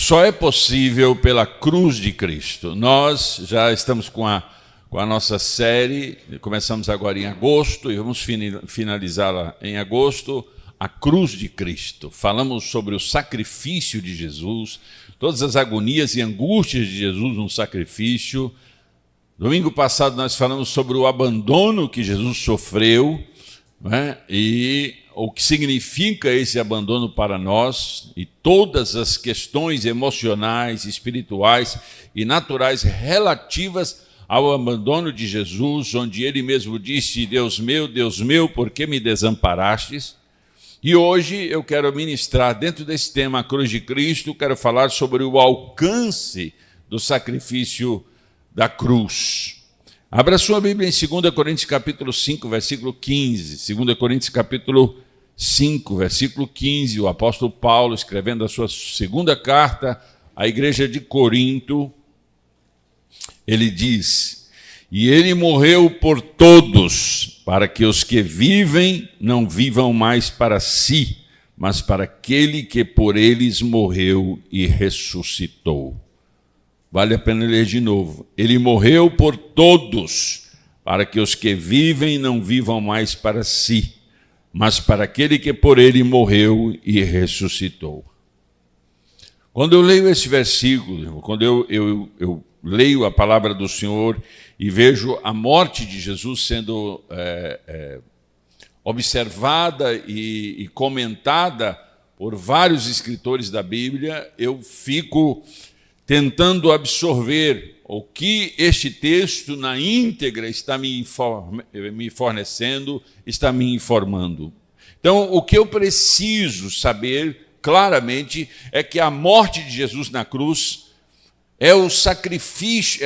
só é possível pela cruz de Cristo. Nós já estamos com a nossa série, começamos agora em agosto e vamos finalizá-la em agosto, a cruz de Cristo. Falamos sobre o sacrifício de Jesus, todas as agonias e angústias de Jesus no sacrifício. Domingo passado nós falamos sobre o abandono que Jesus sofreu, né? E o que significa esse abandono para nós e todas as questões emocionais, espirituais e naturais relativas ao abandono de Jesus, onde ele mesmo disse: Deus meu, por que me desamparastes? E hoje eu quero ministrar dentro desse tema, a cruz de Cristo, quero falar sobre o alcance do sacrifício da cruz. Abra sua Bíblia em 2 Coríntios capítulo 5, versículo 15. 2 Coríntios capítulo 5, versículo 15, o apóstolo Paulo, escrevendo a sua segunda carta à igreja de Corinto, ele diz: e ele morreu por todos, para que os que vivem não vivam mais para si, mas para aquele que por eles morreu e ressuscitou. Vale a pena ler de novo. Ele morreu por todos, para que os que vivem não vivam mais para si, mas para aquele que por ele morreu e ressuscitou. Quando eu leio esse versículo, quando eu leio a palavra do Senhor e vejo a morte de Jesus sendo observada e comentada por vários escritores da Bíblia, eu fico tentando absorver o que este texto na íntegra está me fornecendo, está me informando. Então, o que eu preciso saber claramente é que a morte de Jesus na cruz é o sacrifício,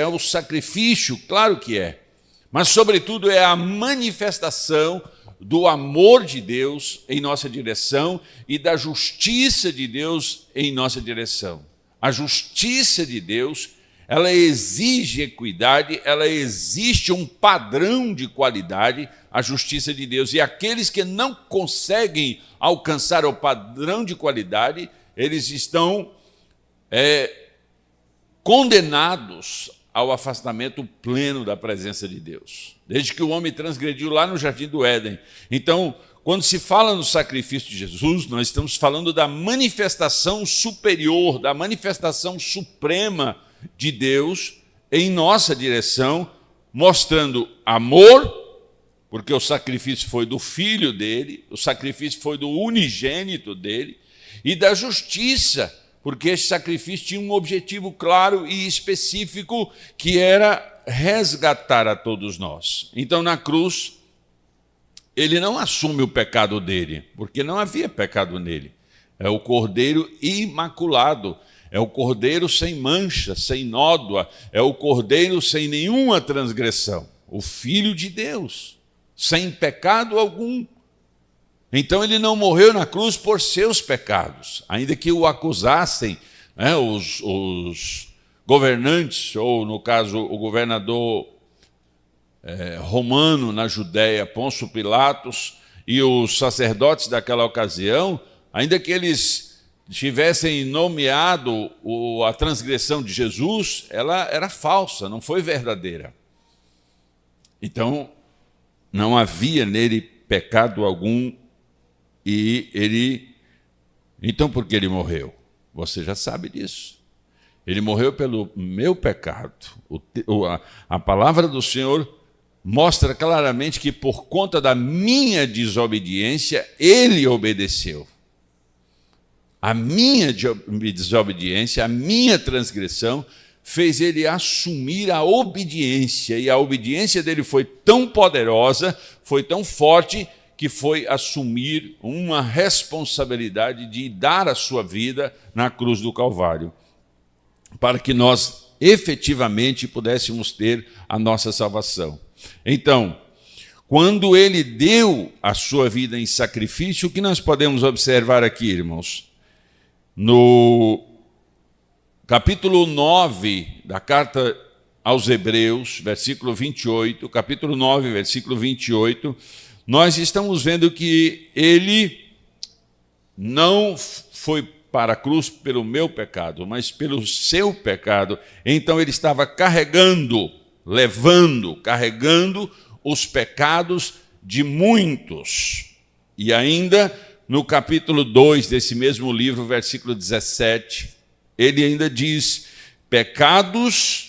claro que é, mas sobretudo é a manifestação do amor de Deus em nossa direção e da justiça de Deus em nossa direção. A justiça de Deus, ela exige equidade, ela exige um padrão de qualidade, a justiça de Deus. E aqueles que não conseguem alcançar o padrão de qualidade, eles estão condenados ao afastamento pleno da presença de Deus, desde que o homem transgrediu lá no Jardim do Éden. Então, quando se fala no sacrifício de Jesus, nós estamos falando da manifestação superior, da manifestação suprema de Deus em nossa direção, mostrando amor, porque o sacrifício foi do Filho dele, o sacrifício foi do unigênito dele, e da justiça, porque esse sacrifício tinha um objetivo claro e específico, que era resgatar a todos nós. Então, na cruz, ele não assume o pecado dele, porque não havia pecado nele. É o Cordeiro imaculado, é o Cordeiro sem mancha, sem nódoa, é o Cordeiro sem nenhuma transgressão, o Filho de Deus, sem pecado algum. Então ele não morreu na cruz por seus pecados, ainda que o acusassem, né, os governantes, ou no caso o governador romano na Judéia, Pôncio Pilatos, e os sacerdotes daquela ocasião, ainda que eles tivessem nomeado a transgressão de Jesus, ela era falsa, não foi verdadeira. Então, não havia nele pecado algum, então por que ele morreu? Você já sabe disso. Ele morreu pelo meu pecado. A palavra do Senhor mostra claramente que por conta da minha desobediência, ele obedeceu. A minha desobediência, a minha transgressão, fez ele assumir a obediência. E a obediência dele foi tão poderosa, foi tão forte, que foi assumir uma responsabilidade de dar a sua vida na cruz do Calvário, para que nós efetivamente pudéssemos ter a nossa salvação. Então, quando ele deu a sua vida em sacrifício, o que nós podemos observar aqui, irmãos? No capítulo 9 da carta aos Hebreus, versículo 28, capítulo 9, versículo 28, nós estamos vendo que ele não foi para a cruz pelo meu pecado, mas pelo seu pecado. Então ele estava carregando os pecados de muitos. E ainda no capítulo 2 desse mesmo livro, versículo 17, ele ainda diz: pecados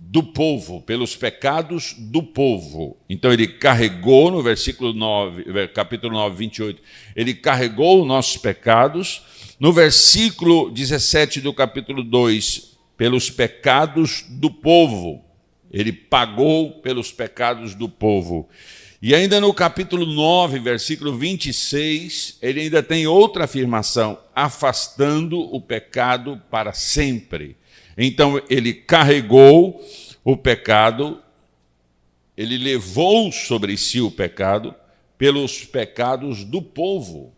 do povo, pelos pecados do povo. Então ele carregou, no versículo 9, capítulo 9, 28, ele carregou os nossos pecados. No versículo 17 do capítulo 2, pelos pecados do povo. Ele pagou pelos pecados do povo. E ainda no capítulo 9, versículo 26, ele ainda tem outra afirmação: afastando o pecado para sempre. Então, ele carregou o pecado, ele levou sobre si o pecado pelos pecados do povo,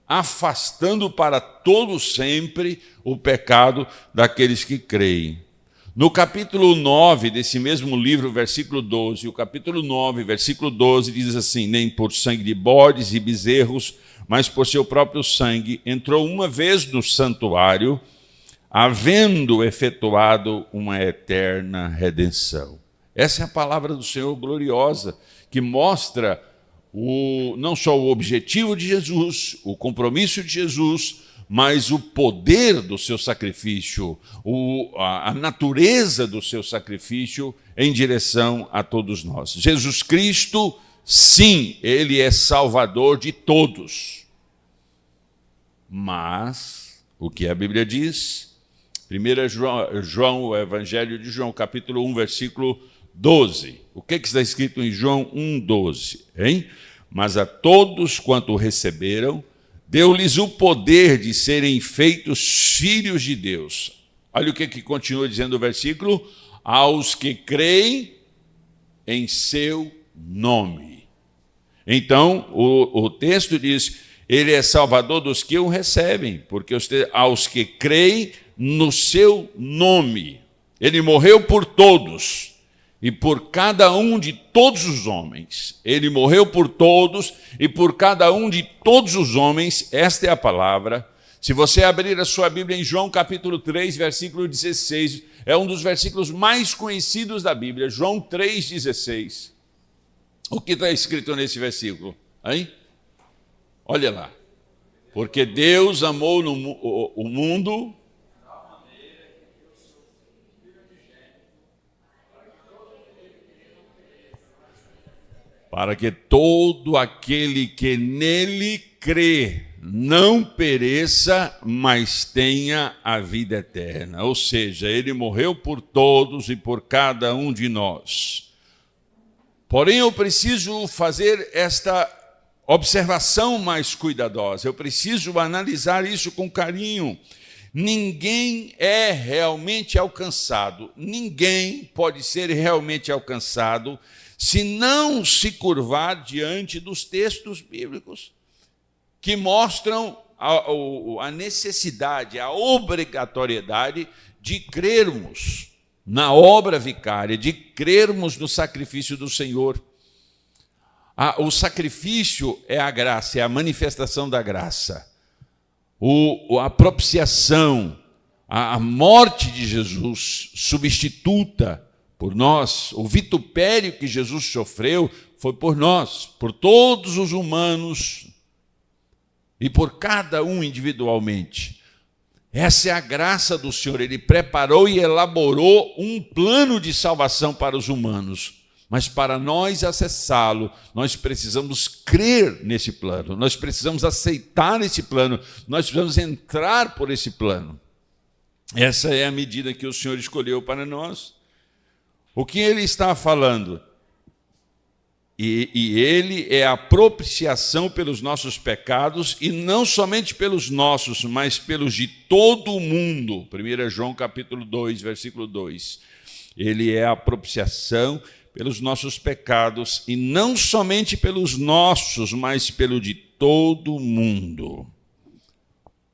afastando para todo sempre o pecado daqueles que creem. No capítulo 9 desse mesmo livro, versículo 12, o capítulo 9, versículo 12, diz assim: nem por sangue de bodes e bezerros, mas por seu próprio sangue, entrou uma vez no santuário, havendo efetuado uma eterna redenção. Essa é a palavra do Senhor gloriosa, que mostra não só o objetivo de Jesus, o compromisso de Jesus, mas o poder do seu sacrifício, a natureza do seu sacrifício em direção a todos nós. Jesus Cristo, sim, ele é Salvador de todos. Mas, o que a Bíblia diz? 1 João, o Evangelho de João, capítulo 1, versículo 12. O que está escrito em João 1, 12? Hein? Mas a todos quanto receberam, deu-lhes o poder de serem feitos filhos de Deus. Olha o que continua dizendo o versículo: aos que creem em seu nome. Então, o texto diz: ele é salvador dos que o recebem, porque aos que creem no seu nome. Ele morreu por todos e por cada um de todos os homens. Ele morreu por todos e por cada um de todos os homens. Esta é a palavra. Se você abrir a sua Bíblia em João capítulo 3, versículo 16, é um dos versículos mais conhecidos da Bíblia. João 3,16. O que está escrito nesse versículo? Hein? Olha lá. Porque Deus amou o mundo para que todo aquele que nele crê não pereça, mas tenha a vida eterna. Ou seja, ele morreu por todos e por cada um de nós. Porém, eu preciso fazer esta observação mais cuidadosa. Eu preciso analisar isso com carinho. Ninguém é realmente alcançado. Ninguém pode ser realmente alcançado se não se curvar diante dos textos bíblicos que mostram a necessidade, a obrigatoriedade de crermos na obra vicária, de crermos no sacrifício do Senhor. O sacrifício é a graça, é a manifestação da graça. A propiciação, a morte de Jesus substituta por nós, o vitupério que Jesus sofreu foi por nós, por todos os humanos e por cada um individualmente. Essa é a graça do Senhor. Ele preparou e elaborou um plano de salvação para os humanos. Mas para nós acessá-lo, nós precisamos crer nesse plano, nós precisamos aceitar esse plano, nós precisamos entrar por esse plano. Essa é a medida que o Senhor escolheu para nós. O que ele está falando? E ele é a propiciação pelos nossos pecados, e não somente pelos nossos, mas pelos de todo o mundo. 1 João capítulo 2, versículo 2. Ele é a propiciação pelos nossos pecados, e não somente pelos nossos, mas pelo de todo o mundo.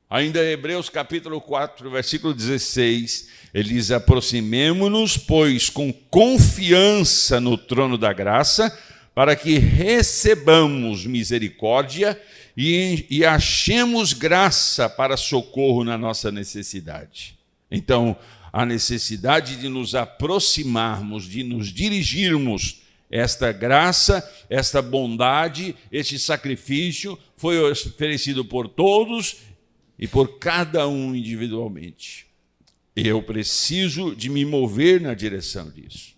Ainda em Hebreus capítulo 4, versículo 16, ele diz: aproximemo-nos, pois, com confiança no trono da graça, para que recebamos misericórdia e achemos graça para socorro na nossa necessidade. Então, a necessidade de nos aproximarmos, de nos dirigirmos, esta graça, esta bondade, este sacrifício foi oferecido por todos e por cada um individualmente. Eu preciso de me mover na direção disso.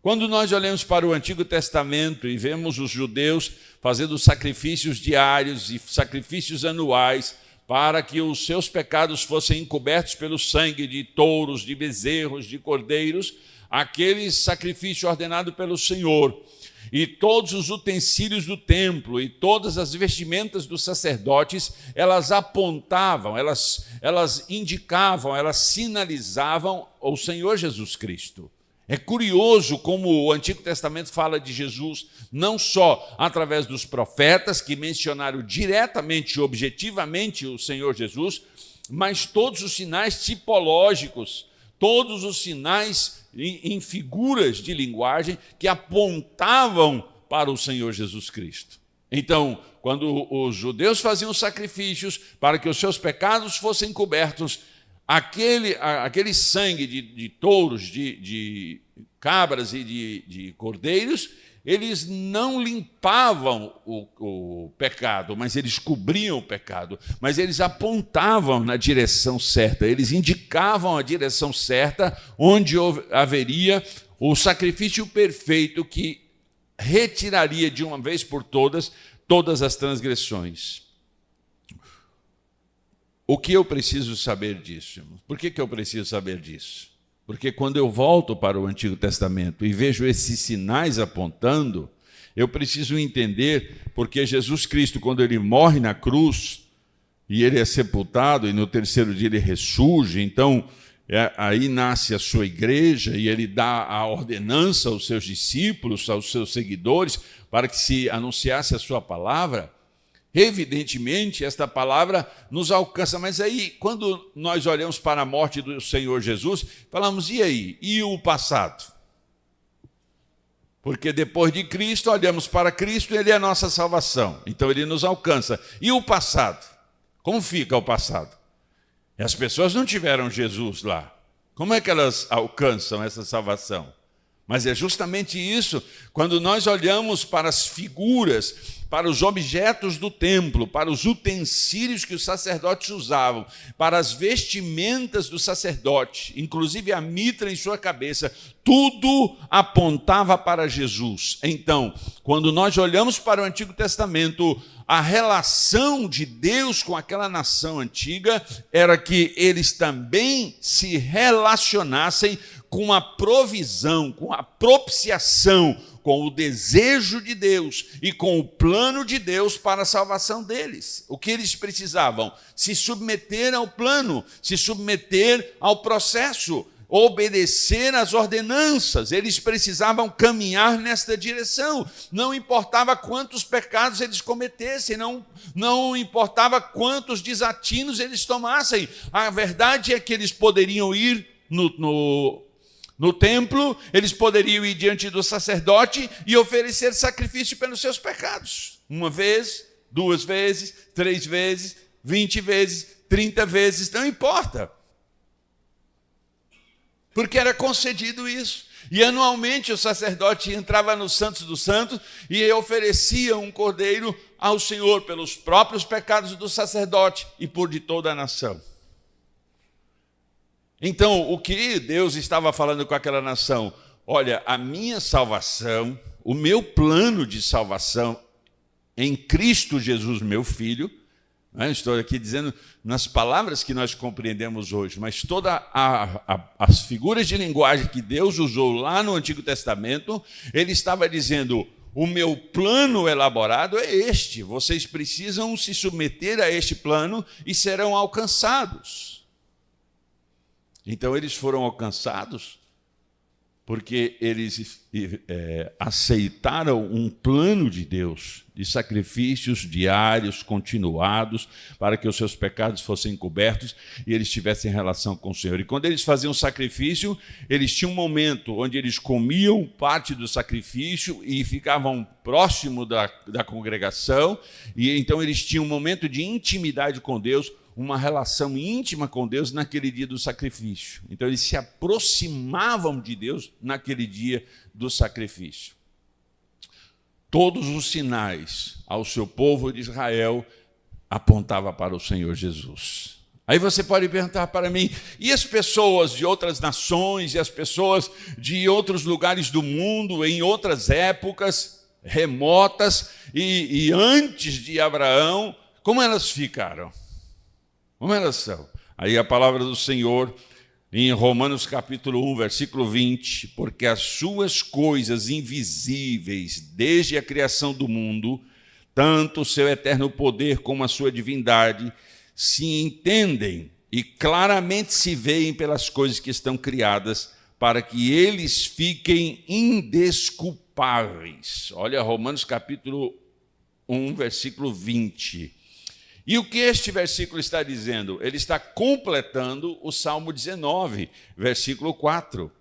Quando nós olhamos para o Antigo Testamento e vemos os judeus fazendo sacrifícios diários e sacrifícios anuais para que os seus pecados fossem encobertos pelo sangue de touros, de bezerros, de cordeiros, aquele sacrifício ordenado pelo Senhor, e todos os utensílios do templo e todas as vestimentas dos sacerdotes, elas apontavam, elas indicavam, elas sinalizavam o Senhor Jesus Cristo. É curioso como o Antigo Testamento fala de Jesus, não só através dos profetas, que mencionaram diretamente e objetivamente o Senhor Jesus, mas todos os sinais tipológicos, todos os sinais em figuras de linguagem que apontavam para o Senhor Jesus Cristo. Então, quando os judeus faziam sacrifícios para que os seus pecados fossem cobertos, aquele sangue de touros, de cabras e de cordeiros, eles não limpavam o pecado, mas eles cobriam o pecado, mas eles apontavam na direção certa, eles indicavam a direção certa, onde haveria o sacrifício perfeito que retiraria de uma vez por todas as transgressões. O que eu preciso saber disso, irmãos? Por que eu preciso saber disso? Porque quando eu volto para o Antigo Testamento e vejo esses sinais apontando, eu preciso entender porque Jesus Cristo, quando ele morre na cruz, e ele é sepultado, e no terceiro dia ele ressurge, então aí nasce a sua igreja, e ele dá a ordenança aos seus discípulos, aos seus seguidores, para que se anunciasse a sua palavra. Evidentemente, esta palavra nos alcança, mas aí, quando nós olhamos para a morte do Senhor Jesus, falamos, e aí? E o passado? Porque depois de Cristo, olhamos para Cristo, ele é a nossa salvação, então ele nos alcança. E o passado? Como fica o passado? As pessoas não tiveram Jesus lá. Como é que elas alcançam essa salvação? Mas é justamente isso, quando nós olhamos para as figuras, para os objetos do templo, para os utensílios que os sacerdotes usavam, para as vestimentas do sacerdote, inclusive a mitra em sua cabeça, tudo apontava para Jesus. Então, quando nós olhamos para o Antigo Testamento, a relação de Deus com aquela nação antiga era que eles também se relacionassem com a provisão, com a propiciação, com o desejo de Deus e com o plano de Deus para a salvação deles. O que eles precisavam? Se submeter ao plano, se submeter ao processo, obedecer às ordenanças. Eles precisavam caminhar nesta direção. Não importava quantos pecados eles cometessem, não importava quantos desatinos eles tomassem. A verdade é que eles poderiam ir no templo, eles poderiam ir diante do sacerdote e oferecer sacrifício pelos seus pecados. 1 vez, 2 vezes, 3 vezes, 20 vezes, 30 vezes, não importa. Porque era concedido isso. E anualmente o sacerdote entrava no Santos dos Santos e oferecia um cordeiro ao Senhor pelos próprios pecados do sacerdote e por de toda a nação. Então, o que Deus estava falando com aquela nação? Olha, a minha salvação, o meu plano de salvação em Cristo Jesus, meu Filho, estou aqui dizendo nas palavras que nós compreendemos hoje, mas todas as figuras de linguagem que Deus usou lá no Antigo Testamento, ele estava dizendo, o meu plano elaborado é este, vocês precisam se submeter a este plano e serão alcançados. Então eles foram alcançados porque eles aceitaram um plano de Deus, de sacrifícios diários, continuados, para que os seus pecados fossem cobertos e eles tivessem relação com o Senhor. E quando eles faziam sacrifício, eles tinham um momento onde eles comiam parte do sacrifício e ficavam próximo da congregação, e então eles tinham um momento de intimidade com Deus, uma relação íntima com Deus naquele dia do sacrifício. Então eles se aproximavam de Deus naquele dia do sacrifício. Todos os sinais ao seu povo de Israel apontavam para o Senhor Jesus. Aí você pode perguntar para mim, e as pessoas de outras nações, e as pessoas de outros lugares do mundo, em outras épocas remotas, e antes de Abraão, como elas ficaram? Como elas são? Aí a palavra do Senhor, em Romanos capítulo 1, versículo 20, porque as suas coisas invisíveis, desde a criação do mundo, tanto o seu eterno poder como a sua divindade, se entendem e claramente se veem pelas coisas que estão criadas, para que eles fiquem indesculpáveis. Olha, Romanos capítulo 1, versículo 20. E o que este versículo está dizendo? Ele está completando o Salmo 19, versículo 4.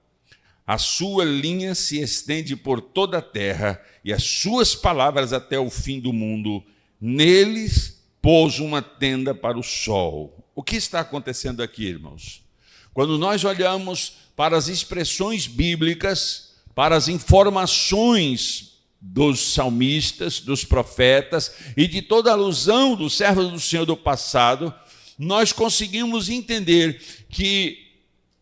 A sua linha se estende por toda a terra e as suas palavras até o fim do mundo. Neles pôs uma tenda para o sol. O que está acontecendo aqui, irmãos? Quando nós olhamos para as expressões bíblicas, para as informações dos salmistas, dos profetas e de toda a alusão dos servos do Senhor do passado, nós conseguimos entender que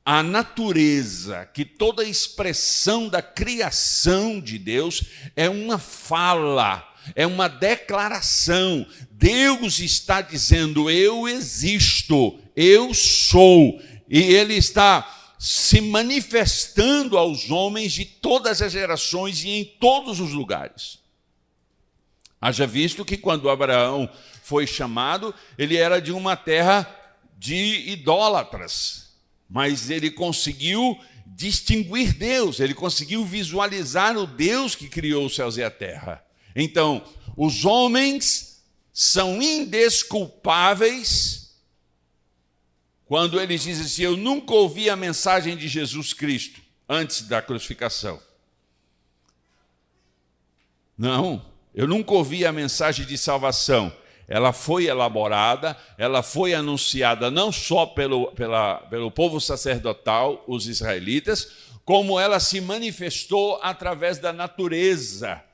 a natureza, que toda a expressão da criação de Deus é uma fala, é uma declaração. Deus está dizendo, eu existo, eu sou, e Ele está se manifestando aos homens de todas as gerações e em todos os lugares. Haja visto que quando Abraão foi chamado, ele era de uma terra de idólatras, mas ele conseguiu distinguir Deus, ele conseguiu visualizar o Deus que criou os céus e a terra. Então, os homens são indesculpáveis quando eles dizem assim, eu nunca ouvi a mensagem de Jesus Cristo antes da crucificação. Não, eu nunca ouvi a mensagem de salvação. Ela foi elaborada, ela foi anunciada não só pelo povo sacerdotal, os israelitas, como ela se manifestou através da natureza.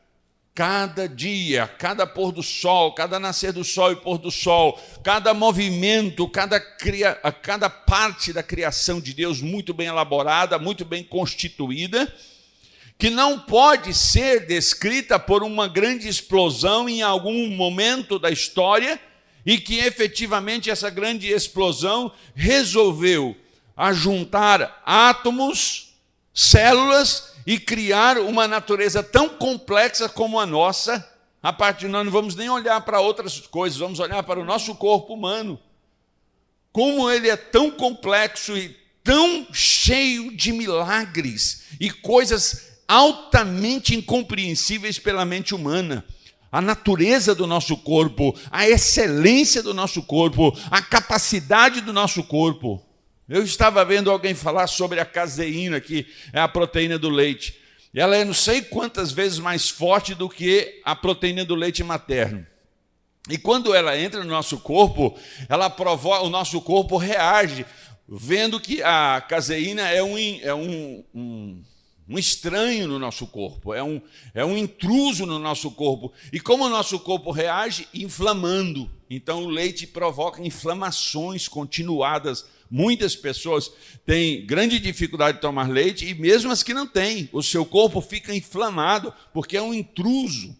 Cada dia, cada pôr do sol, cada nascer do sol e pôr do sol, cada movimento, cada parte da criação de Deus muito bem elaborada, muito bem constituída, que não pode ser descrita por uma grande explosão em algum momento da história e que efetivamente essa grande explosão resolveu ajuntar átomos, células e criar uma natureza tão complexa como a nossa. A partir de nós não vamos nem olhar para outras coisas, vamos olhar para o nosso corpo humano. Como ele é tão complexo e tão cheio de milagres e coisas altamente incompreensíveis pela mente humana. A natureza do nosso corpo, a excelência do nosso corpo, a capacidade do nosso corpo. Eu estava vendo alguém falar sobre a caseína, que é a proteína do leite. E ela é não sei quantas vezes mais forte do que a proteína do leite materno. E quando ela entra no nosso corpo, ela provoca, o nosso corpo reage, vendo que a caseína é um estranho no nosso corpo, é um intruso no nosso corpo. E como o nosso corpo reage? Inflamando. Então o leite provoca inflamações continuadas. Muitas pessoas têm grande dificuldade de tomar leite, e mesmo as que não têm, o seu corpo fica inflamado, porque é um intruso.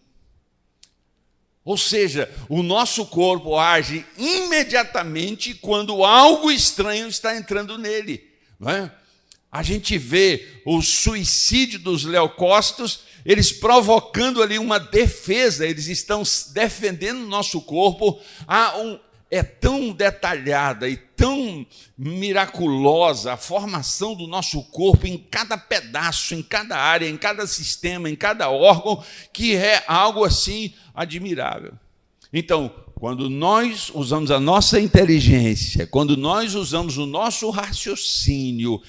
Ou seja, o nosso corpo age imediatamente quando algo estranho está entrando nele. Não é? A gente vê o suicídio dos leucócitos, eles provocando ali uma defesa, eles estão defendendo o nosso corpo. É tão detalhada e tão miraculosa a formação do nosso corpo em cada pedaço, em cada área, em cada sistema, em cada órgão, que é algo assim admirável. Então, quando nós usamos a nossa inteligência, quando nós usamos o nosso raciocínio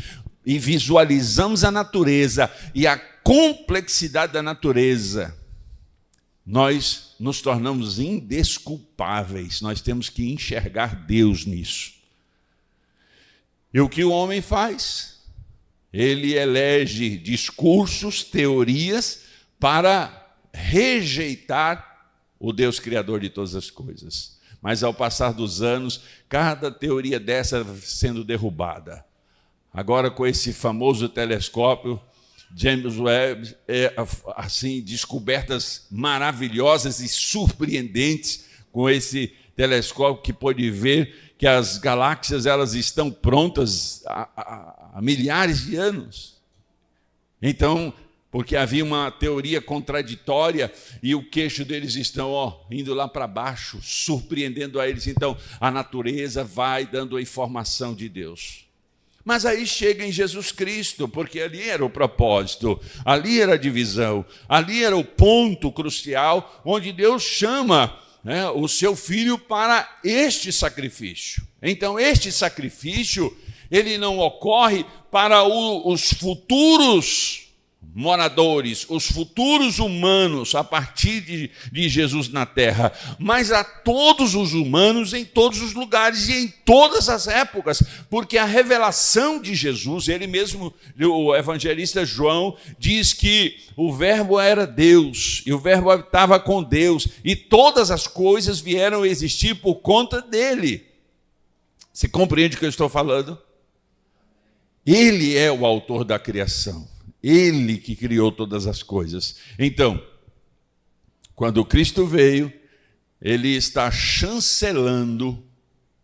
e visualizamos a natureza e a complexidade da natureza, nós nos tornamos indesculpáveis. Nós temos que enxergar Deus nisso. E o que o homem faz? Ele elege discursos, teorias para rejeitar o Deus criador de todas as coisas. Mas ao passar dos anos, cada teoria dessa sendo derrubada. Agora, com esse famoso telescópio James Webb, assim, descobertas maravilhosas e surpreendentes com esse telescópio, que pôde ver que as galáxias elas estão prontas há milhares de anos. Então, porque havia uma teoria contraditória e o queixo deles estão indo lá para baixo, surpreendendo a eles. Então, a natureza vai dando a informação de Deus. Mas aí chega em Jesus Cristo, porque ali era o propósito, ali era a divisão, ali era o ponto crucial, onde Deus chama o seu Filho para este sacrifício. Então, este sacrifício, ele não ocorre para os futuros moradores, os futuros humanos a partir de Jesus na terra, mas a todos os humanos em todos os lugares e em todas as épocas, porque a revelação de Jesus, ele mesmo, o evangelista João, diz que o verbo era Deus, e o verbo estava com Deus, e todas as coisas vieram a existir por conta dele. Você compreende o que eu estou falando? Ele é o autor da criação. Ele que criou todas as coisas. Então, quando Cristo veio, ele está chancelando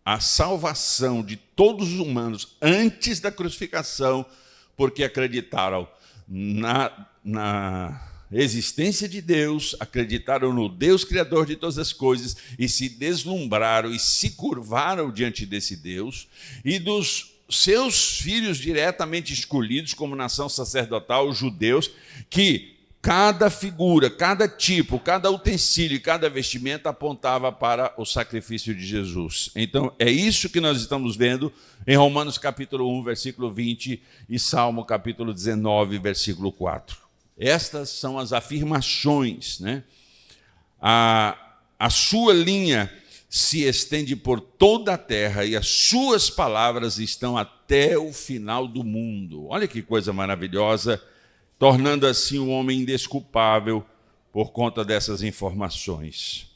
a salvação de todos os humanos antes da crucificação, porque acreditaram na existência de Deus, acreditaram no Deus criador de todas as coisas e se deslumbraram e se curvaram diante desse Deus e dos seus filhos diretamente escolhidos como nação sacerdotal, os judeus, que cada figura, cada tipo, cada utensílio, cada vestimenta apontava para o sacrifício de Jesus. Então, é isso que nós estamos vendo em Romanos capítulo 1, versículo 20 e Salmo capítulo 19, versículo 4. Estas são as afirmações, né? A sua linha se estende por toda a terra e as suas palavras estão até o final do mundo. Olha que coisa maravilhosa, tornando assim o homem indesculpável por conta dessas informações.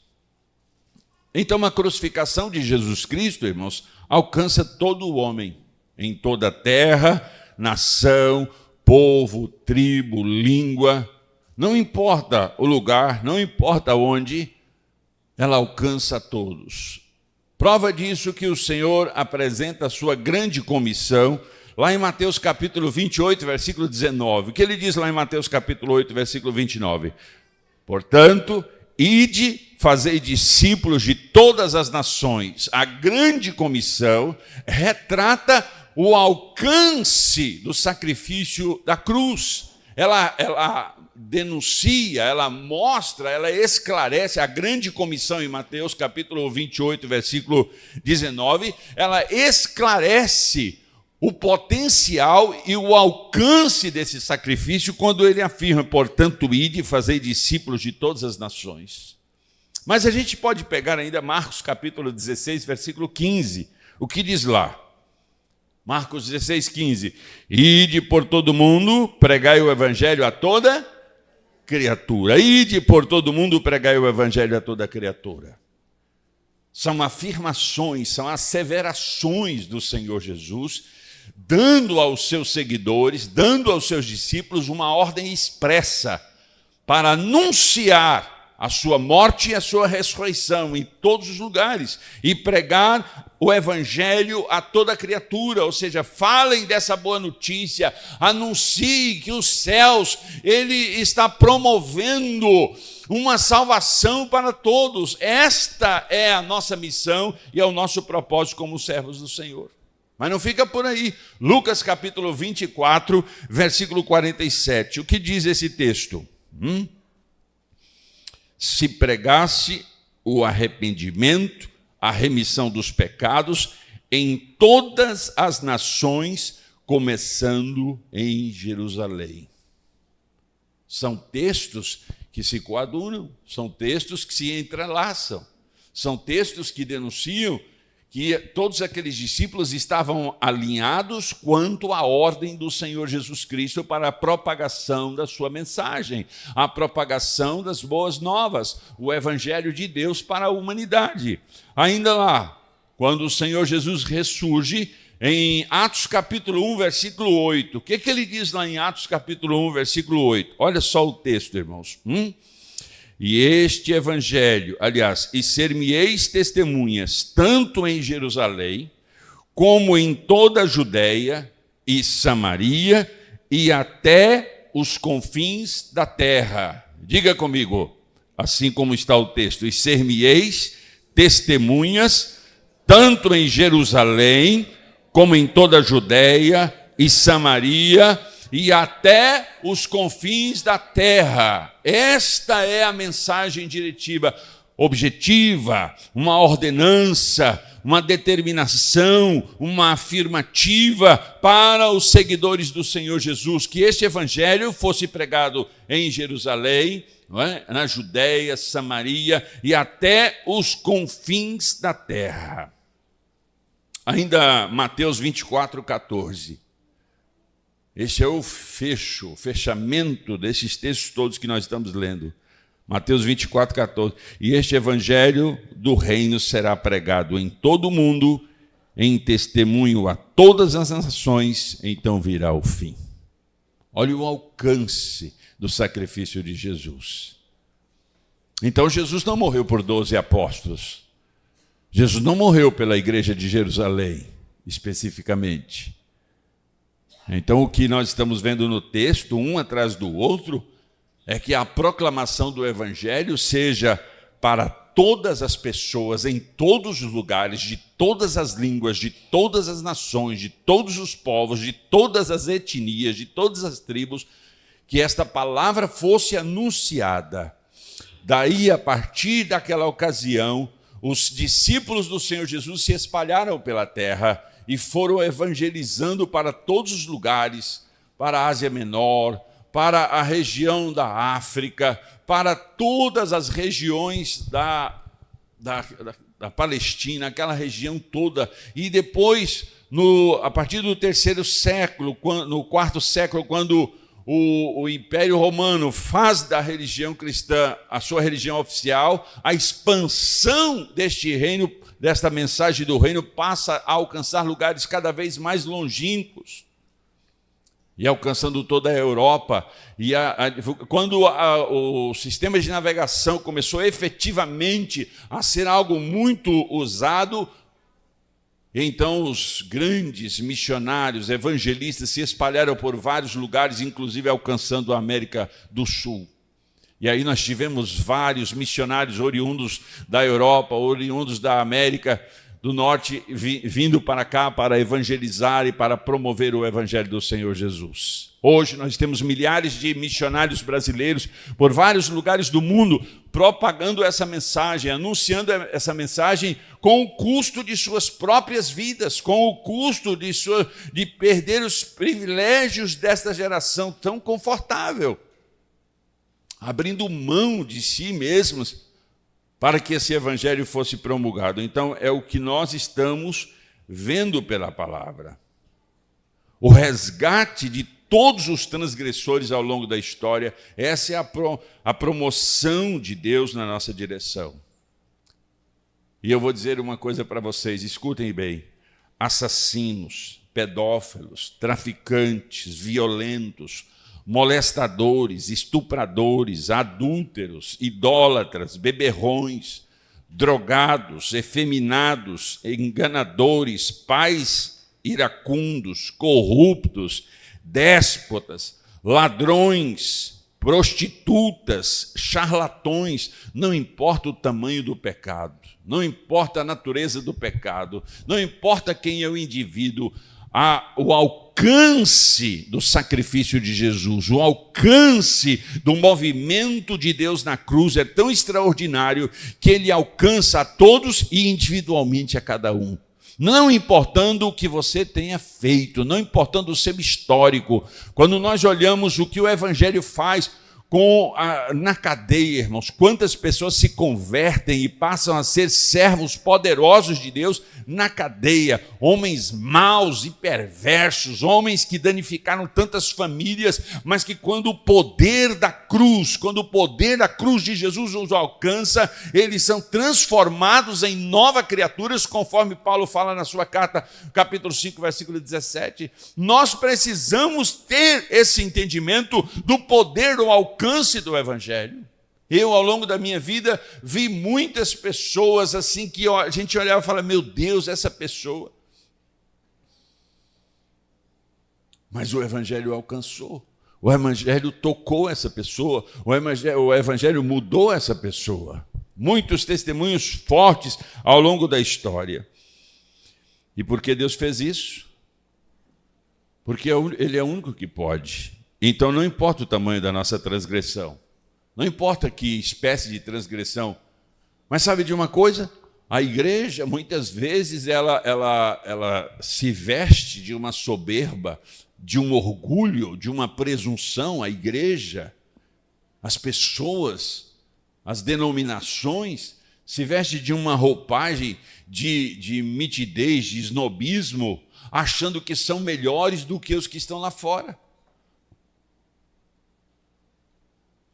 Então, a crucificação de Jesus Cristo, irmãos, alcança todo o homem, em toda a terra, nação, povo, tribo, língua. Não importa o lugar, não importa onde, ela alcança a todos. Prova disso que o Senhor apresenta a sua grande comissão, lá em Mateus capítulo 28, versículo 19. O que ele diz lá em Mateus capítulo 8, versículo 29? Portanto, ide, fazei discípulos de todas as nações. A grande comissão retrata o alcance do sacrifício da cruz. Ela denuncia, ela mostra, ela esclarece a grande comissão em Mateus capítulo 28, versículo 19, ela esclarece o potencial e o alcance desse sacrifício quando ele afirma, portanto, ide e fazei discípulos de todas as nações. Mas a gente pode pegar ainda Marcos capítulo 16, versículo 15, o que diz lá? Marcos 16, 15, ide por todo mundo, pregai o evangelho a toda criatura. Ide por todo mundo, pregai o evangelho a toda criatura. São afirmações, são asseverações do Senhor Jesus, dando aos seus seguidores, dando aos seus discípulos uma ordem expressa para anunciar a sua morte e a sua ressurreição em todos os lugares e pregar o evangelho a toda criatura, ou seja, falem dessa boa notícia, anunciem que os céus, ele está promovendo uma salvação para todos. Esta é a nossa missão e é o nosso propósito como servos do Senhor. Mas não fica por aí. Lucas capítulo 24, versículo 47. O que diz esse texto? Se pregasse o arrependimento, a remissão dos pecados em todas as nações, começando em Jerusalém. São textos que se coadunam, são textos que se entrelaçam, são textos que denunciam que todos aqueles discípulos estavam alinhados quanto à ordem do Senhor Jesus Cristo para a propagação da sua mensagem, a propagação das boas novas, o Evangelho de Deus para a humanidade. Ainda lá, quando o Senhor Jesus ressurge, em Atos capítulo 1, versículo 8, o que ele diz lá em Atos capítulo 1, versículo 8? Olha só o texto, irmãos. E este evangelho, aliás, e ser-me-eis testemunhas, tanto em Jerusalém, como em toda a Judéia e Samaria, e até os confins da terra. Diga comigo, assim como está o texto, e ser-me-eis testemunhas, tanto em Jerusalém, como em toda a Judéia e Samaria, e até os confins da terra. Esta é a mensagem diretiva, objetiva, uma ordenança, uma determinação, uma afirmativa para os seguidores do Senhor Jesus, que este evangelho fosse pregado em Jerusalém, não é? Na Judéia, Samaria e até os confins da terra. Ainda Mateus 24, 14. Este é o fechamento desses textos todos que nós estamos lendo. Mateus 24, 14. E este evangelho do reino será pregado em todo o mundo, em testemunho a todas as nações, então virá o fim. Olha o alcance do sacrifício de Jesus. Então Jesus não morreu por 12 apóstolos. Jesus não morreu pela igreja de Jerusalém, especificamente. Então, o que nós estamos vendo no texto, um atrás do outro, é que a proclamação do Evangelho seja para todas as pessoas, em todos os lugares, de todas as línguas, de todas as nações, de todos os povos, de todas as etnias, de todas as tribos, que esta palavra fosse anunciada. Daí, a partir daquela ocasião, os discípulos do Senhor Jesus se espalharam pela terra e foram evangelizando para todos os lugares, para a Ásia Menor, para a região da África, para todas as regiões da Palestina, aquela região toda. E depois, a partir do terceiro século, no quarto século, quando o Império Romano faz da religião cristã a sua religião oficial, a expansão deste reino, desta mensagem do reino, passa a alcançar lugares cada vez mais longínquos, e alcançando toda a Europa. E quando o sistema de navegação começou efetivamente a ser algo muito usado, então os grandes missionários, evangelistas se espalharam por vários lugares, inclusive alcançando a América do Sul. E aí nós tivemos vários missionários oriundos da Europa, oriundos da América do Norte, vindo para cá para evangelizar e para promover o Evangelho do Senhor Jesus. Hoje nós temos milhares de missionários brasileiros por vários lugares do mundo, propagando essa mensagem, anunciando essa mensagem com o custo de suas próprias vidas, com o custo de perder os privilégios desta geração tão confortável, abrindo mão de si mesmos para que esse evangelho fosse promulgado. Então, é o que nós estamos vendo pela palavra. O resgate de todos os transgressores ao longo da história, essa é a promoção de Deus na nossa direção. E eu vou dizer uma coisa para vocês, escutem bem: assassinos, pedófilos, traficantes, violentos, molestadores, estupradores, adúlteros, idólatras, beberrões, drogados, efeminados, enganadores, pais iracundos, corruptos, déspotas, ladrões, prostitutas, charlatões, não importa o tamanho do pecado, não importa a natureza do pecado, não importa quem é o indivíduo, o alcance do sacrifício de Jesus, o alcance do movimento de Deus na cruz é tão extraordinário que ele alcança a todos e individualmente a cada um. Não importando o que você tenha feito, não importando o seu histórico. Quando nós olhamos o que o Evangelho faz na cadeia, irmãos, quantas pessoas se convertem e passam a ser servos poderosos de Deus na cadeia, homens maus e perversos, homens que danificaram tantas famílias, mas que quando o poder da cruz de Jesus os alcança, eles são transformados em novas criaturas, conforme Paulo fala na sua carta, capítulo 5, versículo 17. Nós precisamos ter esse entendimento do poder, do alcance do Evangelho. Eu, ao longo da minha vida, vi muitas pessoas assim que a gente olhava e falava, meu Deus, essa pessoa. Mas o Evangelho alcançou. O Evangelho tocou essa pessoa. O Evangelho mudou essa pessoa. Muitos testemunhos fortes ao longo da história. E por que Deus fez isso? Porque Ele é o único que pode. Então não importa o tamanho da nossa transgressão. Não importa que espécie de transgressão. Mas sabe de uma coisa? A igreja, muitas vezes, ela se veste de uma soberba, de um orgulho, de uma presunção. A igreja, as pessoas, as denominações, se veste de uma roupagem de mitidez, de snobismo, achando que são melhores do que os que estão lá fora.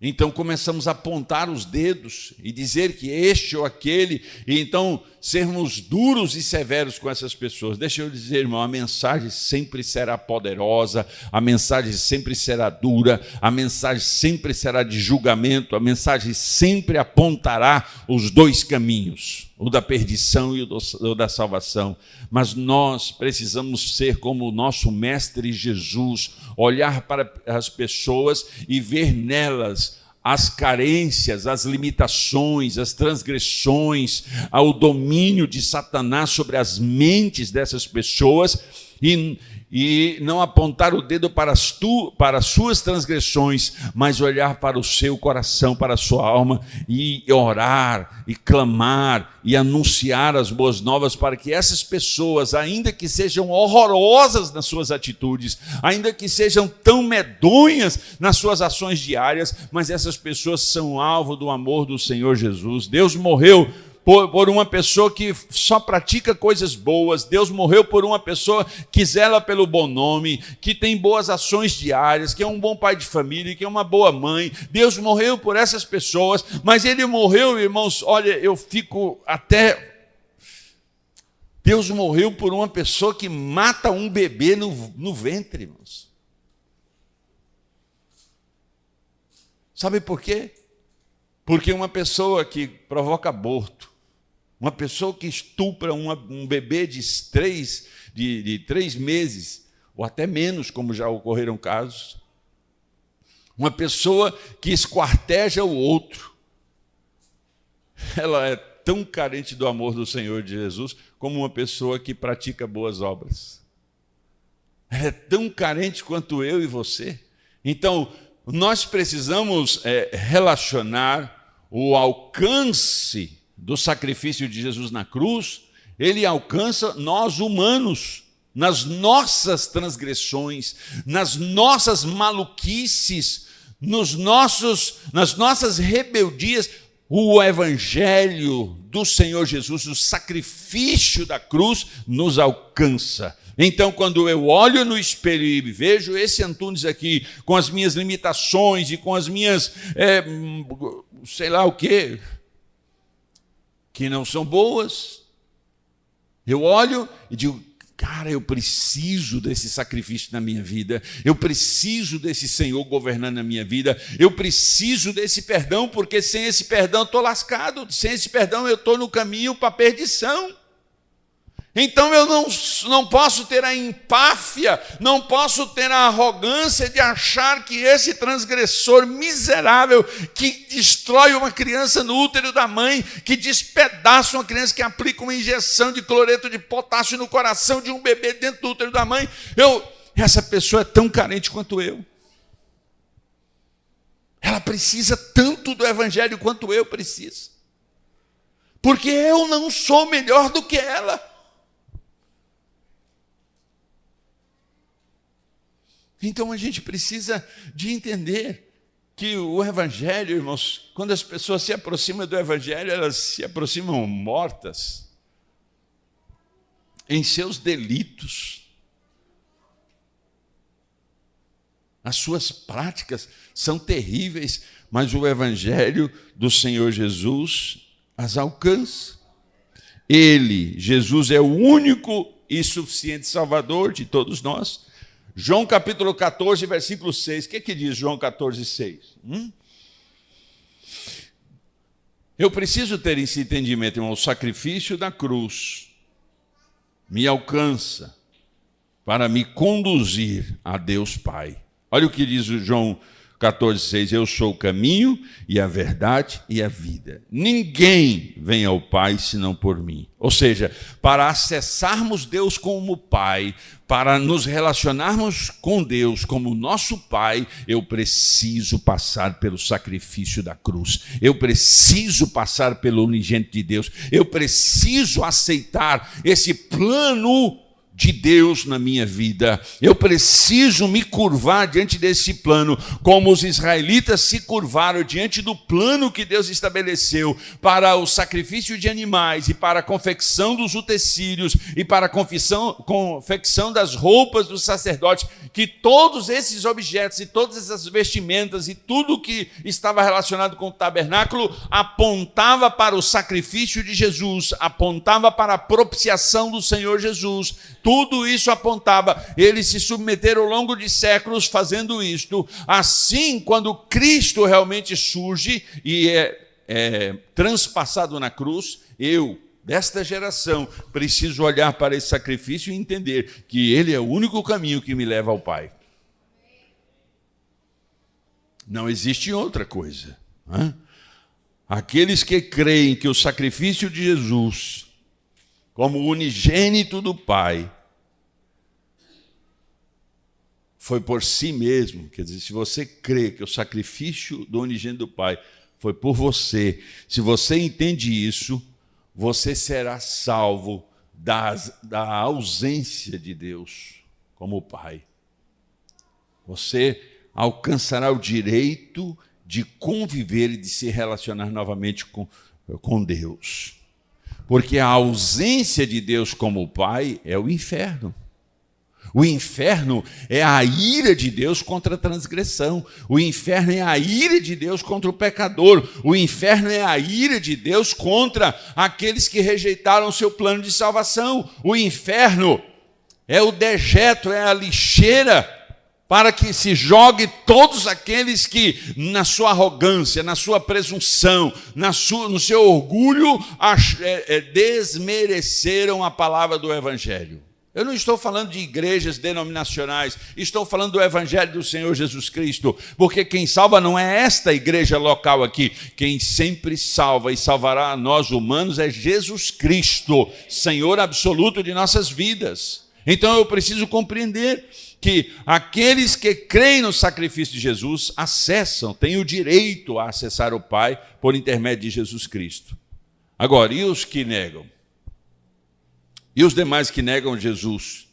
Então começamos a apontar os dedos e dizer que este ou aquele, e então sermos duros e severos com essas pessoas. Deixa eu dizer, irmão, a mensagem sempre será poderosa, a mensagem sempre será dura, a mensagem sempre será de julgamento, a mensagem sempre apontará os dois caminhos, o da perdição e o da salvação. Mas nós precisamos ser como o nosso Mestre Jesus, olhar para as pessoas e ver nelas as carências, as limitações, as transgressões, ao domínio de Satanás sobre as mentes dessas pessoas e não apontar o dedo para as suas transgressões, mas olhar para o seu coração, para a sua alma e orar, e clamar, e anunciar as boas novas para que essas pessoas, ainda que sejam horrorosas nas suas atitudes, ainda que sejam tão medonhas nas suas ações diárias, mas essas pessoas são alvo do amor do Senhor Jesus. Deus morreu por uma pessoa que só pratica coisas boas. Deus morreu por uma pessoa que zela pelo bom nome, que tem boas ações diárias, que é um bom pai de família, que é uma boa mãe. Deus morreu por essas pessoas, mas Ele morreu, irmãos, olha, eu fico até... Deus morreu por uma pessoa que mata um bebê no ventre, irmãos. Sabe por quê? Porque uma pessoa que provoca aborto, uma pessoa que estupra um bebê de 3 meses, ou até menos, como já ocorreram casos, uma pessoa que esquarteja o outro, ela é tão carente do amor do Senhor de Jesus como uma pessoa que pratica boas obras. Ela é tão carente quanto eu e você. Então, nós precisamos relacionar o alcance do sacrifício de Jesus na cruz. Ele alcança nós humanos, nas nossas transgressões, nas nossas maluquices, nas nossas rebeldias. O Evangelho do Senhor Jesus, o sacrifício da cruz, nos alcança. Então, quando eu olho no espelho e vejo esse Antunes aqui, com as minhas limitações e com as minhas, sei lá o quê, que não são boas, eu olho e digo, cara, eu preciso desse sacrifício na minha vida, eu preciso desse Senhor governando a minha vida, eu preciso desse perdão, porque sem esse perdão eu estou lascado, sem esse perdão eu estou no caminho para a perdição. Então eu não posso ter a empáfia, não posso ter a arrogância de achar que esse transgressor miserável que destrói uma criança no útero da mãe, que despedaça uma criança, que aplica uma injeção de cloreto de potássio no coração de um bebê dentro do útero da mãe, essa pessoa é tão carente quanto eu. Ela precisa tanto do evangelho quanto eu preciso. Porque eu não sou melhor do que ela. Então a gente precisa de entender que o evangelho, irmãos, quando as pessoas se aproximam do evangelho, elas se aproximam mortas em seus delitos. As suas práticas são terríveis, mas o evangelho do Senhor Jesus as alcança. Ele, Jesus, é o único e suficiente Salvador de todos nós. João capítulo 14, versículo 6. O que diz João 14, 6? Eu preciso ter esse entendimento, irmão. O sacrifício da cruz me alcança para me conduzir a Deus Pai. Olha o que diz o João 14, 6. Eu sou o caminho e a verdade e a vida. Ninguém vem ao Pai senão por mim. Ou seja, para acessarmos Deus como Pai, para nos relacionarmos com Deus como nosso Pai, eu preciso passar pelo sacrifício da cruz. Eu preciso passar pelo unigênito de Deus. Eu preciso aceitar esse plano de Deus na minha vida. Eu preciso me curvar diante desse plano, como os israelitas se curvaram diante do plano que Deus estabeleceu para o sacrifício de animais e para a confecção dos utensílios e para a confecção das roupas dos sacerdotes, que todos esses objetos e todas essas vestimentas e tudo que estava relacionado com o tabernáculo apontava para o sacrifício de Jesus, apontava para a propiciação do Senhor Jesus. Tudo isso apontava. Eles se submeteram ao longo de séculos fazendo isto. Assim, quando Cristo realmente surge e é transpassado na cruz, eu, desta geração, preciso olhar para esse sacrifício e entender que ele é o único caminho que me leva ao Pai. Não existe outra coisa. Aqueles que creem que o sacrifício de Jesus, como unigênito do Pai, foi por si mesmo. Quer dizer, se você crê que o sacrifício do unigênito do Pai foi por você, se você entende isso, você será salvo da ausência de Deus como Pai. Você alcançará o direito de conviver e de se relacionar novamente com Deus. Porque a ausência de Deus como Pai é o inferno. O inferno é a ira de Deus contra a transgressão. O inferno é a ira de Deus contra o pecador. O inferno é a ira de Deus contra aqueles que rejeitaram o seu plano de salvação. O inferno é o dejeto, é a lixeira para que se jogue todos aqueles que, na sua arrogância, na sua presunção, no seu orgulho, desmereceram a palavra do Evangelho. Eu não estou falando de igrejas denominacionais, estou falando do Evangelho do Senhor Jesus Cristo, porque quem salva não é esta igreja local aqui, quem sempre salva e salvará a nós humanos é Jesus Cristo, Senhor absoluto de nossas vidas. Então eu preciso compreender que aqueles que creem no sacrifício de Jesus têm o direito a acessar o Pai por intermédio de Jesus Cristo. Agora, e os que negam? E os demais que negam Jesus?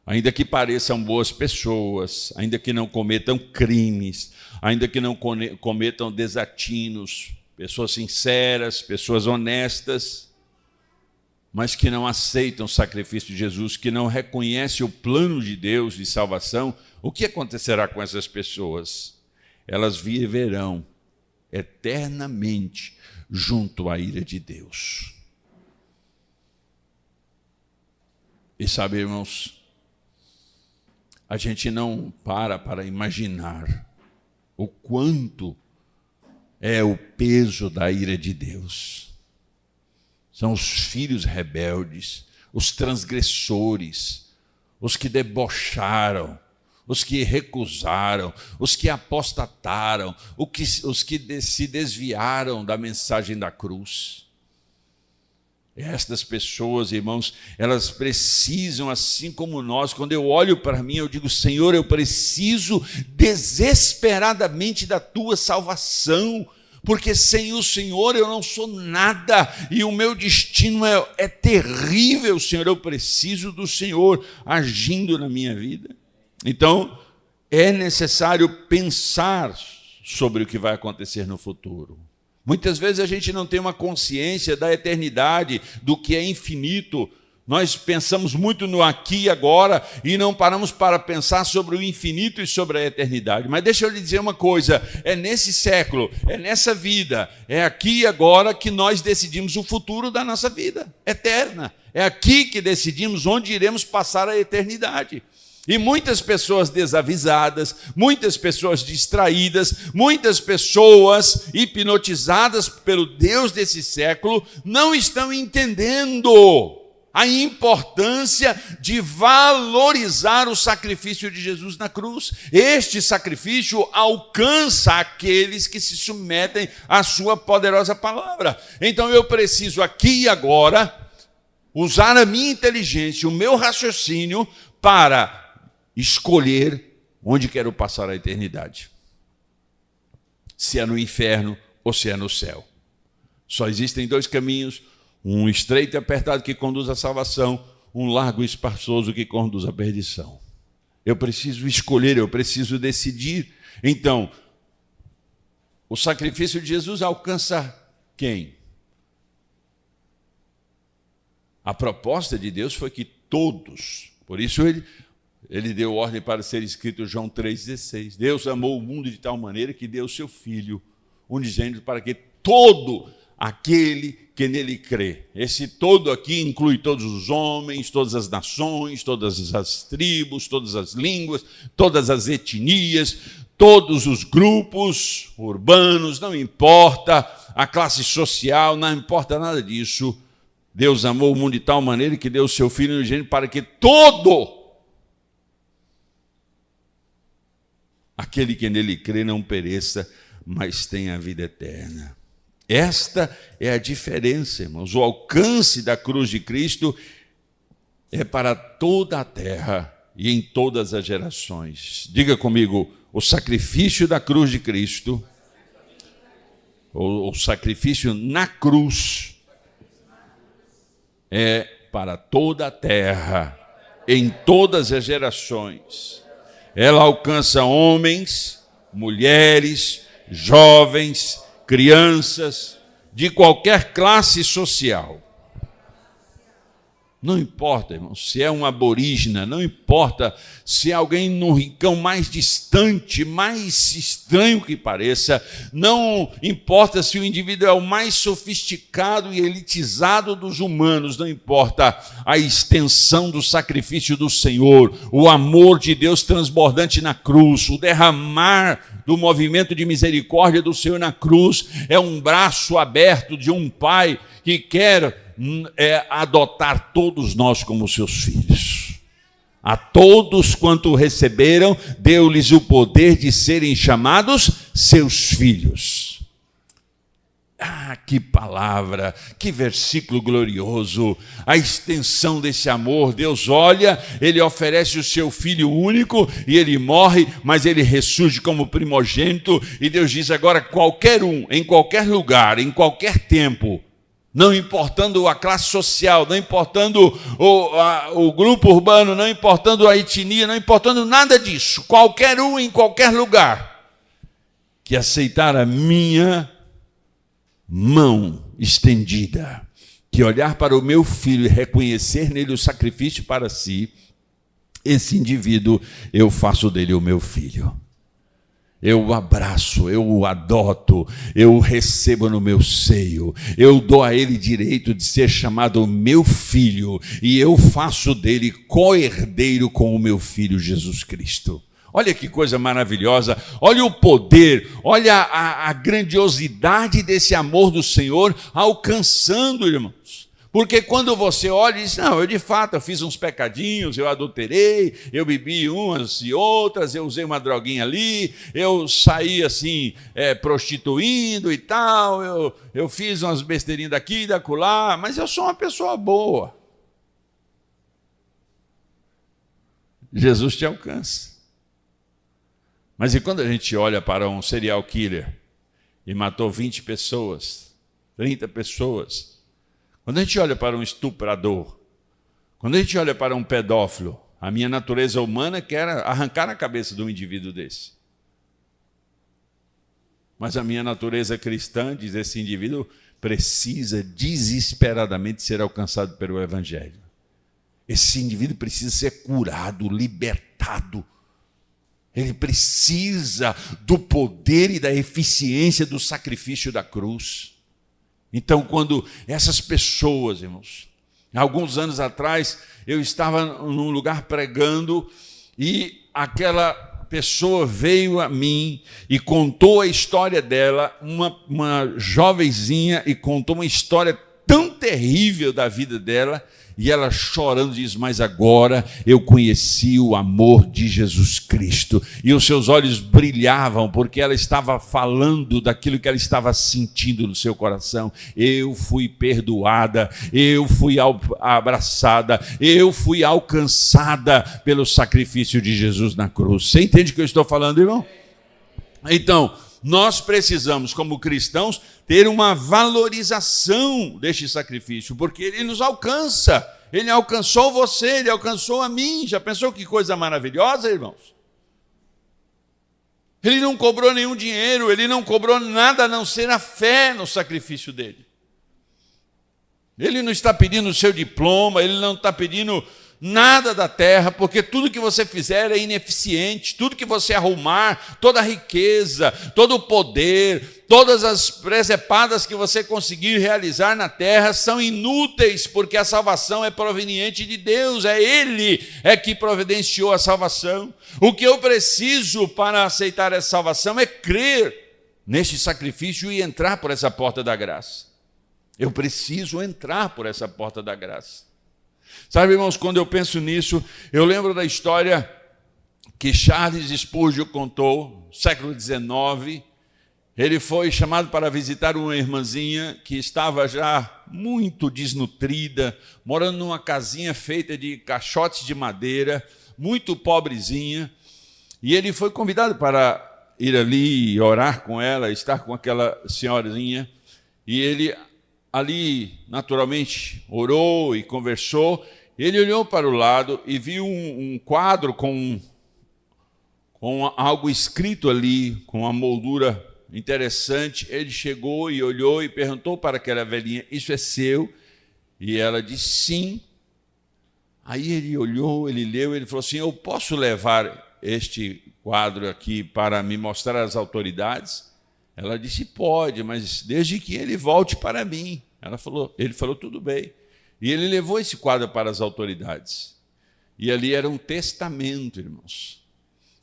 Ainda que pareçam boas pessoas, ainda que não cometam crimes, ainda que não cometam desatinos, pessoas sinceras, pessoas honestas, mas que não aceitam o sacrifício de Jesus, que não reconhecem o plano de Deus de salvação, o que acontecerá com essas pessoas? Elas viverão eternamente junto à ira de Deus. E sabe, irmãos, a gente não para imaginar o quanto é o peso da ira de Deus. São os filhos rebeldes, os transgressores, os que debocharam, os que recusaram, os que apostataram, os que se desviaram da mensagem da cruz. Estas pessoas, irmãos, elas precisam, assim como nós, quando eu olho para mim, eu digo, Senhor, eu preciso desesperadamente da tua salvação, porque sem o Senhor eu não sou nada, e o meu destino é terrível, Senhor, eu preciso do Senhor agindo na minha vida. Então, é necessário pensar sobre o que vai acontecer no futuro. Muitas vezes a gente não tem uma consciência da eternidade, do que é infinito. Nós pensamos muito no aqui e agora e não paramos para pensar sobre o infinito e sobre a eternidade. Mas deixa eu lhe dizer uma coisa, é nesse século, é nessa vida, é aqui e agora que nós decidimos o futuro da nossa vida eterna. É aqui que decidimos onde iremos passar a eternidade. E muitas pessoas desavisadas, muitas pessoas distraídas, muitas pessoas hipnotizadas pelo Deus desse século não estão entendendo a importância de valorizar o sacrifício de Jesus na cruz. Este sacrifício alcança aqueles que se submetem à sua poderosa palavra. Então eu preciso aqui e agora usar a minha inteligência, o meu raciocínio para escolher onde quero passar a eternidade. Se é no inferno ou se é no céu. Só existem dois caminhos, um estreito e apertado que conduz à salvação, um largo e espaçoso que conduz à perdição. Eu preciso escolher, eu preciso decidir. Então, o sacrifício de Jesus alcança quem? A proposta de Deus foi que todos, por isso ele deu ordem para ser escrito João 3,16. Deus amou o mundo de tal maneira que deu o seu Filho unigênito para que todo aquele que nele crê. Esse todo aqui inclui todos os homens, todas as nações, todas as tribos, todas as línguas, todas as etnias, todos os grupos urbanos, não importa a classe social, não importa nada disso. Deus amou o mundo de tal maneira que deu o seu Filho unigênito para que todo aquele que nele crê não pereça, mas tenha a vida eterna. Esta é a diferença, irmãos. O alcance da cruz de Cristo é para toda a terra e em todas as gerações. Diga comigo, o sacrifício da cruz de Cristo, o sacrifício na cruz, é para toda a terra, em todas as gerações. Ela alcança homens, mulheres, jovens, crianças, de qualquer classe social. Não importa, irmão, se é um aborígena, não importa se é alguém no rincão mais distante, mais estranho que pareça, não importa se o indivíduo é o mais sofisticado e elitizado dos humanos, não importa a extensão do sacrifício do Senhor, o amor de Deus transbordante na cruz, o derramar do movimento de misericórdia do Senhor na cruz, é um braço aberto de um pai que quer adotar todos nós como seus filhos. A todos quanto receberam, deu-lhes o poder de serem chamados seus filhos. Ah, que palavra, que versículo glorioso, a extensão desse amor. Deus olha, ele oferece o seu Filho único e ele morre, mas ele ressurge como primogênito, e Deus diz agora, qualquer um, em qualquer lugar, em qualquer tempo, não importando a classe social, não importando o grupo urbano, não importando a etnia, não importando nada disso, qualquer um em qualquer lugar que aceitar a minha mão estendida, que olhar para o meu filho e reconhecer nele o sacrifício para si, esse indivíduo, eu faço dele o meu filho. Eu o abraço, eu o adoto, eu o recebo no meu seio, eu dou a ele direito de ser chamado meu filho e eu faço dele co-herdeiro com o meu filho Jesus Cristo. Olha que coisa maravilhosa, olha o poder, olha a grandiosidade desse amor do Senhor alcançando, irmãos. Porque quando você olha e diz, não, eu de fato eu fiz uns pecadinhos, eu adulterei, eu bebi umas e outras, eu usei uma droguinha ali, eu saí assim, prostituindo e tal, eu fiz umas besteirinhas daqui e da acolá, mas eu sou uma pessoa boa. Jesus te alcança. Mas e quando a gente olha para um serial killer e matou 20 pessoas, 30 pessoas, quando a gente olha para um estuprador, quando a gente olha para um pedófilo, a minha natureza humana quer arrancar a cabeça de um indivíduo desse. Mas a minha natureza cristã diz, esse indivíduo precisa desesperadamente ser alcançado pelo Evangelho. Esse indivíduo precisa ser curado, libertado. Ele precisa do poder e da eficiência do sacrifício da cruz. Então, quando essas pessoas, irmãos, alguns anos atrás, eu estava num lugar pregando e aquela pessoa veio a mim e contou a história dela, uma jovenzinha, e contou uma história tão terrível da vida dela, e ela chorando diz, mas agora eu conheci o amor de Jesus Cristo. E os seus olhos brilhavam, porque ela estava falando daquilo que ela estava sentindo no seu coração. Eu fui perdoada, eu fui abraçada, eu fui alcançada pelo sacrifício de Jesus na cruz. Você entende o que eu estou falando, irmão? Então, nós precisamos, como cristãos, ter uma valorização deste sacrifício, porque ele nos alcança. Ele alcançou você, ele alcançou a mim. Já pensou que coisa maravilhosa, irmãos? Ele não cobrou nenhum dinheiro, ele não cobrou nada a não ser a fé no sacrifício dele. Ele não está pedindo o seu diploma, ele não está pedindo nada da terra, porque tudo que você fizer é ineficiente, tudo que você arrumar, toda a riqueza, todo o poder, todas as presepadas que você conseguir realizar na terra são inúteis, porque a salvação é proveniente de Deus, é Ele que providenciou a salvação. O que eu preciso para aceitar essa salvação é crer neste sacrifício e entrar por essa porta da graça. Eu preciso entrar por essa porta da graça. Sabe, irmãos, quando eu penso nisso, eu lembro da história que Charles Spurgeon contou, no século XIX. Ele foi chamado para visitar uma irmãzinha que estava já muito desnutrida, morando numa casinha feita de caixotes de madeira, muito pobrezinha. E ele foi convidado para ir ali e orar com ela, estar com aquela senhorinha. E ele ali, naturalmente, orou e conversou. Ele olhou para o lado e viu um quadro com algo escrito ali, com uma moldura interessante. Ele chegou e olhou e perguntou para aquela velhinha, isso é seu? E ela disse, sim. Aí ele olhou, ele leu, ele falou assim, eu posso levar este quadro aqui para me mostrar às autoridades? Ela disse, pode, mas desde que ele volte para mim. Ele falou, tudo bem. E ele levou esse quadro para as autoridades. E ali era um testamento, irmãos.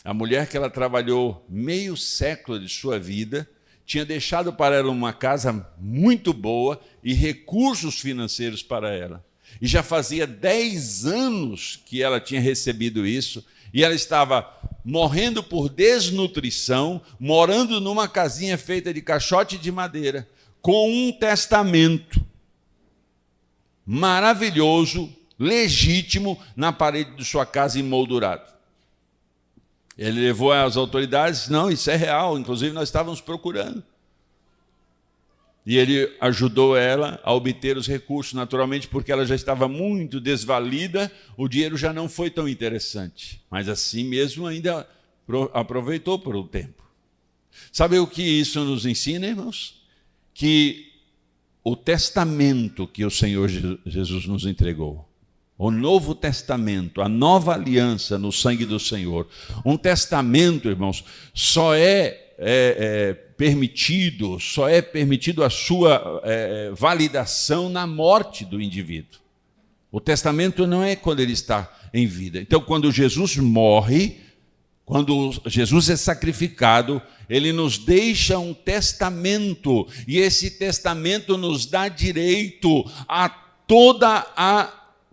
A mulher que ela trabalhou meio século de sua vida, tinha deixado para ela uma casa muito boa e recursos financeiros para ela. E já fazia 10 anos que ela tinha recebido isso, e ela estava morrendo por desnutrição, morando numa casinha feita de caixote de madeira, com um testamento maravilhoso, legítimo, na parede de sua casa emoldurado. Ele levou às autoridades, não, isso é real, inclusive nós estávamos procurando. E ele ajudou ela a obter os recursos, naturalmente, porque ela já estava muito desvalida, o dinheiro já não foi tão interessante, mas assim mesmo ainda aproveitou por um tempo. Sabe o que isso nos ensina, irmãos? Que o testamento que o Senhor Jesus nos entregou, o Novo Testamento, a nova aliança no sangue do Senhor, um testamento, irmãos, só é permitido a sua validação na morte do indivíduo. O testamento não é quando ele está em vida. Então, quando Jesus morre, quando Jesus é sacrificado, ele nos deixa um testamento, e esse testamento nos dá direito a toda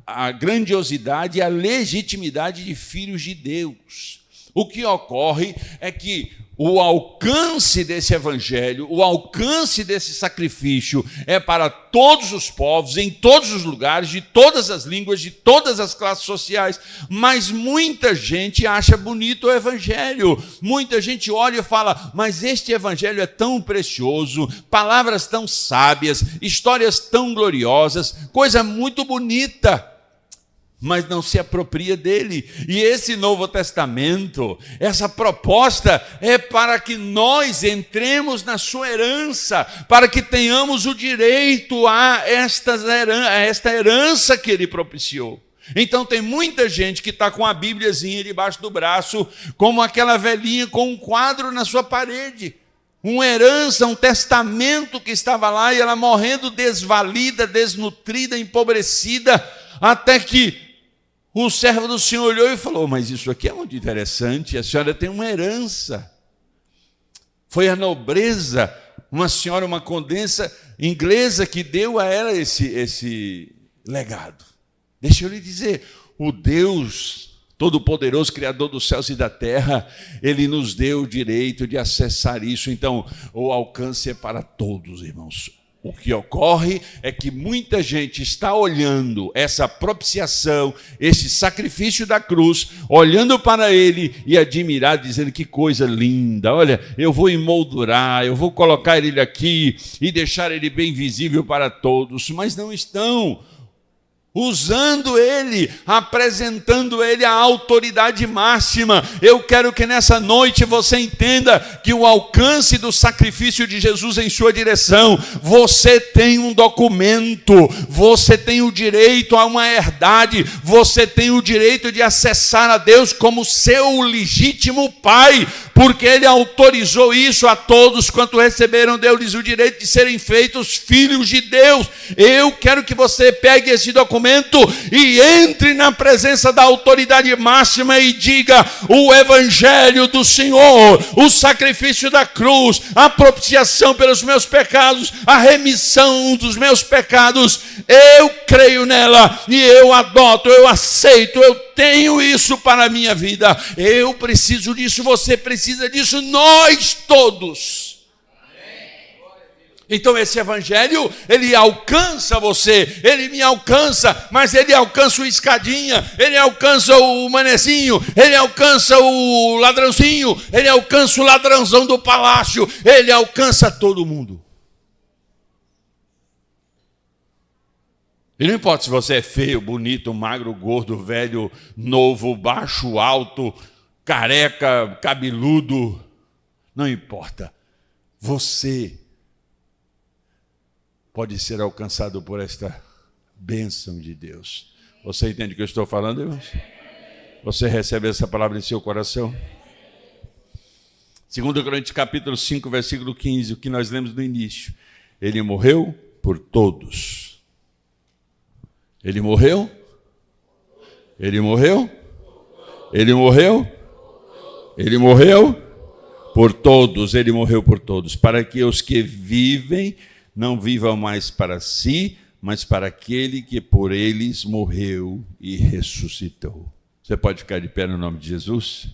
a grandiosidade e a legitimidade de filhos de Deus. O que ocorre é que o alcance desse evangelho, o alcance desse sacrifício é para todos os povos, em todos os lugares, de todas as línguas, de todas as classes sociais. Mas muita gente acha bonito o evangelho. Muita gente olha e fala, mas este evangelho é tão precioso, palavras tão sábias, histórias tão gloriosas, coisa muito bonita, mas não se apropria dele. E esse Novo Testamento, essa proposta é para que nós entremos na sua herança, para que tenhamos o direito a esta herança que ele propiciou. Então tem muita gente que está com a Bíbliazinha debaixo do braço, como aquela velhinha com um quadro na sua parede. Uma herança, um testamento que estava lá, e ela morrendo desvalida, desnutrida, empobrecida, até que o servo do Senhor olhou e falou, mas isso aqui é muito interessante, a senhora tem uma herança. Foi a nobreza, uma senhora, uma condessa inglesa que deu a ela esse legado. Deixa eu lhe dizer, o Deus Todo-Poderoso, Criador dos céus e da terra, Ele nos deu o direito de acessar isso. Então, o alcance é para todos, irmãos. O que ocorre é que muita gente está olhando essa propiciação, esse sacrifício da cruz, olhando para ele e admirado, dizendo que coisa linda, olha, eu vou emoldurar, eu vou colocar ele aqui e deixar ele bem visível para todos, mas não estão usando ele, apresentando ele à autoridade máxima. Eu quero que nessa noite você entenda que o alcance do sacrifício de Jesus em sua direção, você tem um documento, você tem o direito a uma herdade, você tem o direito de acessar a Deus como seu legítimo Pai, porque ele autorizou isso a todos quanto receberam, deu-lhes o direito de serem feitos filhos de Deus. Eu quero que você pegue esse documento e entre na presença da autoridade máxima e diga, o evangelho do Senhor, o sacrifício da cruz, a propiciação pelos meus pecados, a remissão dos meus pecados, eu creio nela e eu adoto, eu aceito, eu tenho isso para a minha vida, eu preciso disso, você precisa disso, nós todos. Então esse evangelho, ele alcança você, ele me alcança, mas ele alcança o escadinha, ele alcança o manezinho, ele alcança o ladrãozinho, ele alcança o ladrãozão do palácio, ele alcança todo mundo. E não importa se você é feio, bonito, magro, gordo, velho, novo, baixo, alto, careca, cabeludo, não importa, você pode ser alcançado por esta bênção de Deus. Você entende o que eu estou falando, irmãos? Você recebe essa palavra em seu coração? 2 Coríntios capítulo 5, versículo 15, o que nós lemos no início. Ele morreu por todos. Ele morreu? Ele morreu? Ele morreu? Ele morreu por todos. Ele morreu por todos, para que os que vivem não vivam mais para si, mas para aquele que por eles morreu e ressuscitou. Você pode ficar de pé no nome de Jesus?